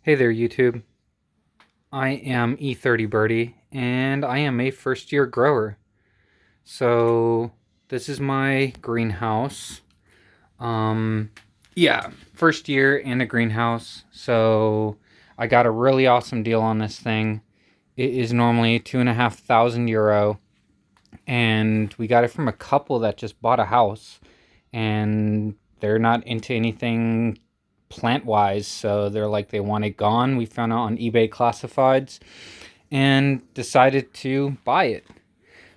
Hey there, YouTube. I am E30 Birdie, and I am a first-year grower. So this is my greenhouse. Um, yeah, first year in a greenhouse. So I got a really awesome deal on this thing. It is normally €2,500, and we got it from a couple that just bought a house, and they're not into anything plant wise, so they're like they want it gone. We found out on eBay classifieds and decided to buy it.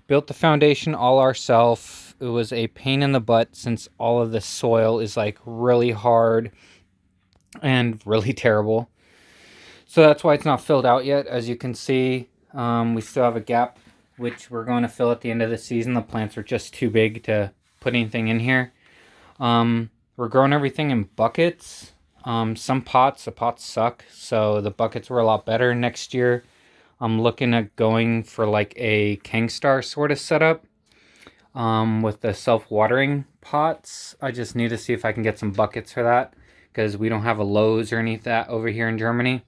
Built the foundation all ourselves. It was a pain in the butt since all of the soil is like really hard and really terrible. So that's why it's not filled out yet. As you can see, we still have a gap, which we're going to fill at the end of the season. The plants are just too big to put anything in here. We're growing everything in buckets. The pots suck, so the buckets were a lot better. Next year, I'm looking at going for like a Khang Starr sort of setup with the self-watering pots. I just need to see if I can get some buckets for that because we don't have a Lowe's or any of that over here in Germany.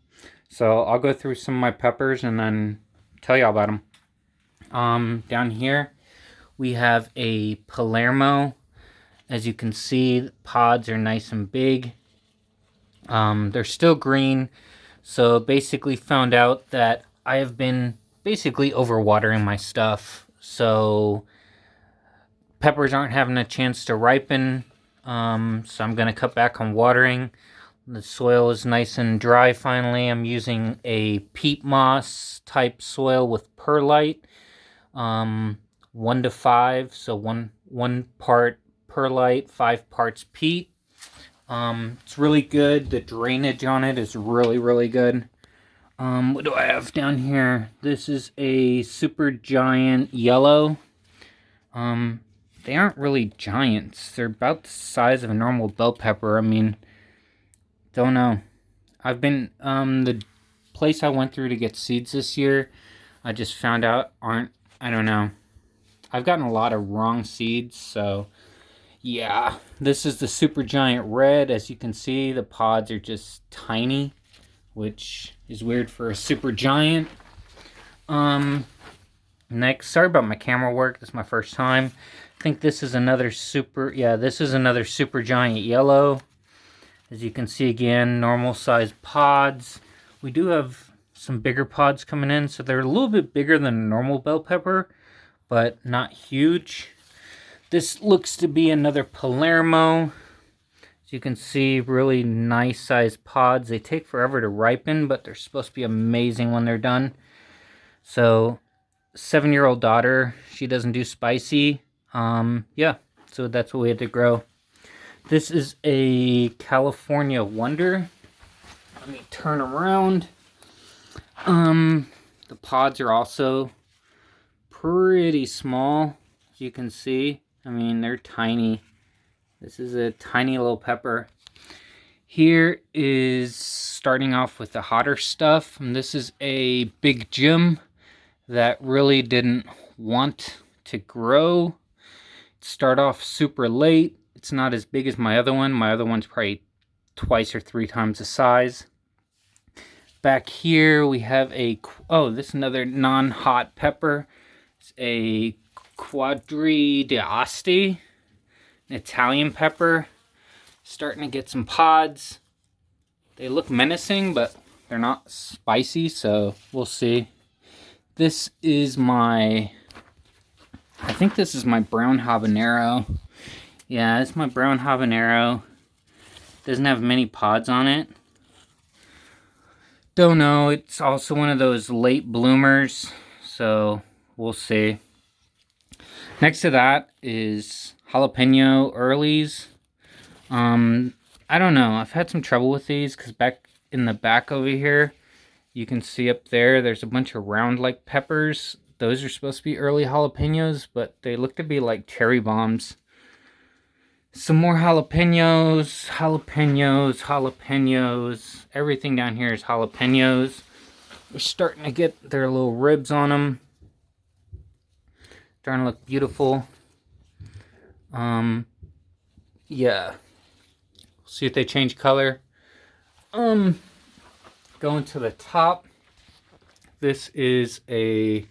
So I'll go through some of my peppers and then tell y'all about them. Down here, we have a Palermo. As you can see, the pods are nice and big. They're still green. So basically found out that I have been basically overwatering my stuff. So peppers aren't having a chance to ripen. So I'm going to cut back on watering. The soil is nice and dry finally. I'm using a peat moss type soil with perlite. 1:5. So one part perlite, 5 parts peat. It's really good. The drainage on it is really, really good. What do I have down here? This is a super giant yellow. They aren't really giants. They're about the size of a normal bell pepper. I mean, don't know. I've been, the place I went through to get seeds this year, I just found out I don't know. I've gotten a lot of wrong seeds, so yeah. This is the super giant red. As you can see, the pods are just tiny, which is weird for a super giant. Next, sorry about my camera work. This is my first time. I think this is another this is another super giant yellow. As you can see again, normal size pods. We do have some bigger pods coming in, so they're a little bit bigger than a normal bell pepper, but not huge. This looks to be another Palermo. As you can see, really nice sized pods. They take forever to ripen, but they're supposed to be amazing when they're done. So, 7-year-old daughter, she doesn't do spicy. Yeah, so that's what we had to grow. This is a California Wonder. Let me turn around. The pods are also pretty small, as you can see. I mean, they're tiny. This is a tiny little pepper. Here is starting off with the hotter stuff. And this is a Big Jim that really didn't want to grow. Start off super late. It's not as big as my other one. My other one's probably twice or 3 times the size. Back here we have this is another non-hot pepper. It's a Quadri d'Asti, an Italian pepper. Starting to get some pods. They look menacing, but they're not spicy, so we'll see. This is I think this is my brown habanero. Yeah, it's my brown habanero. Doesn't have many pods on it. Don't know. It's also one of those late bloomers, so we'll see. Next to that is jalapeno earlies. I don't know. I've had some trouble with these because back in the back over here, you can see up there's a bunch of round like peppers. Those are supposed to be early jalapenos, but they look to be like cherry bombs. Some more jalapenos. Everything down here is jalapenos. We're starting to get their little ribs on them. Starting to look beautiful. Yeah. See if they change color. going to the top. This is a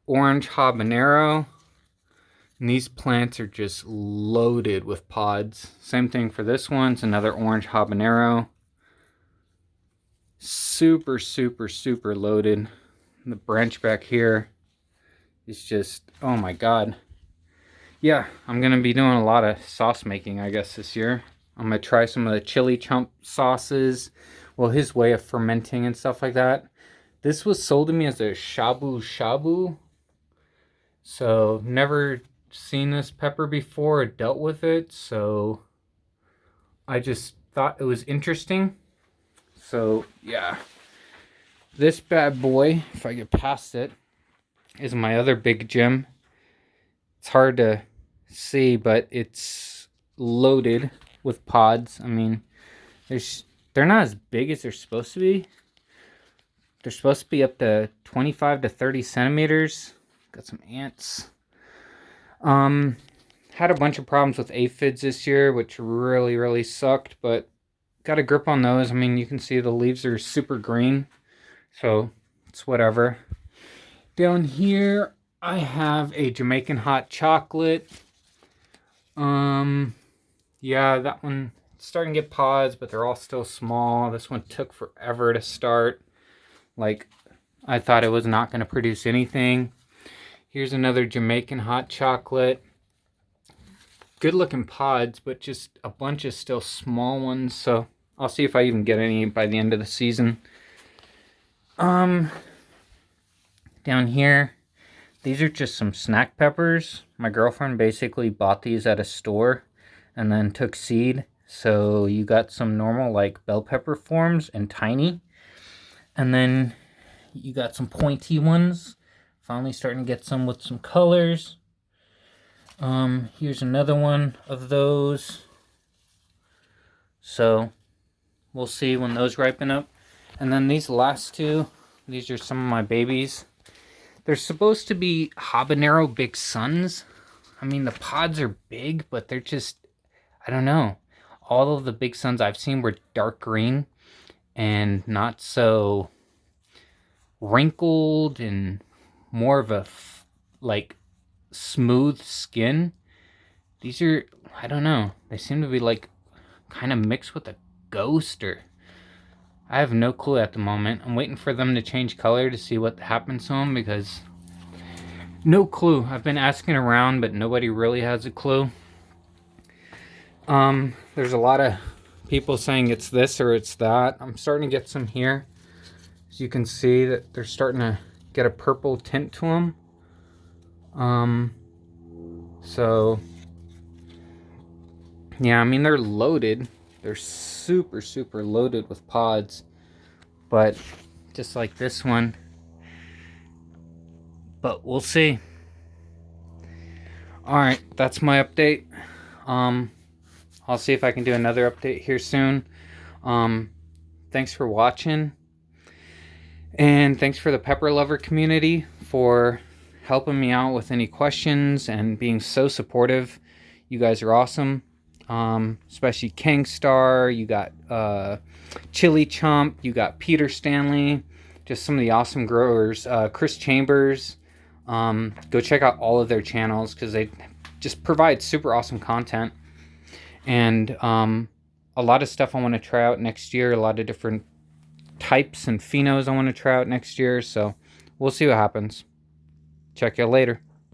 orange habanero. And these plants are just loaded with pods. Same thing for this one. It's another orange habanero. Super, super, super loaded. And the branch back here is just, oh my god. Yeah, I'm going to be doing a lot of sauce making, I guess, this year. I'm going to try some of the Chillichump sauces. Well, his way of fermenting and stuff like that. This was sold to me as a shabu shabu. So, never seen this pepper before or dealt with it. So, I just thought it was interesting. So, yeah. This bad boy, if I get past it, is my other big gem. It's hard to see, but it's loaded with pods. I mean, they're not as big as they're supposed to be. They're supposed to be up to 25 to 30 centimeters. Got some ants. Had a bunch of problems with aphids this year, which really, really sucked, but got a grip on those. I mean, you can see the leaves are super green, so it's whatever. Down here, I have a Jamaican hot chocolate. Yeah, that one starting to get pods, but they're all still small. This one took forever to start. Like, I thought it was not going to produce anything. Here's another Jamaican hot chocolate. Good looking pods, but just a bunch of still small ones. So I'll see if I even get any by the end of the season. Down here, these are just some snack peppers. My girlfriend basically bought these at a store and then took seed. So you got some normal like bell pepper forms and tiny. And then you got some pointy ones. Finally starting to get some with some colors. Here's another one of those. So we'll see when those ripen up. And then these last two, these are some of my babies. They're supposed to be habanero big suns. I mean, the pods are big, but they're just, I don't know. All of the big suns I've seen were dark green and not so wrinkled and more of a like smooth skin. These are, I don't know, they seem to be like kind of mixed with a ghost, or I have no clue at the moment. I'm waiting for them to change color to see what happens to them, because no clue. I've been asking around, but nobody really has a clue. There's a lot of people saying it's this or it's that. I'm starting to get some here. As you can see that they're starting to get a purple tint to them. So yeah, I mean, they're loaded. They're super, super loaded with pods. But just like this one. But we'll see. Alright, that's my update. I'll see if I can do another update here soon. Thanks for watching. And thanks for the pepper lover community for helping me out with any questions and being so supportive. You guys are awesome. Especially Khang Starr, you got Chillichump, you got Peter Stanley, just some of the awesome growers. Chris Chambers, go check out all of their channels because they just provide super awesome content. And a lot of stuff I want to try out next year, a lot of different types and phenos I want to try out next year. So we'll see what happens. Check you later.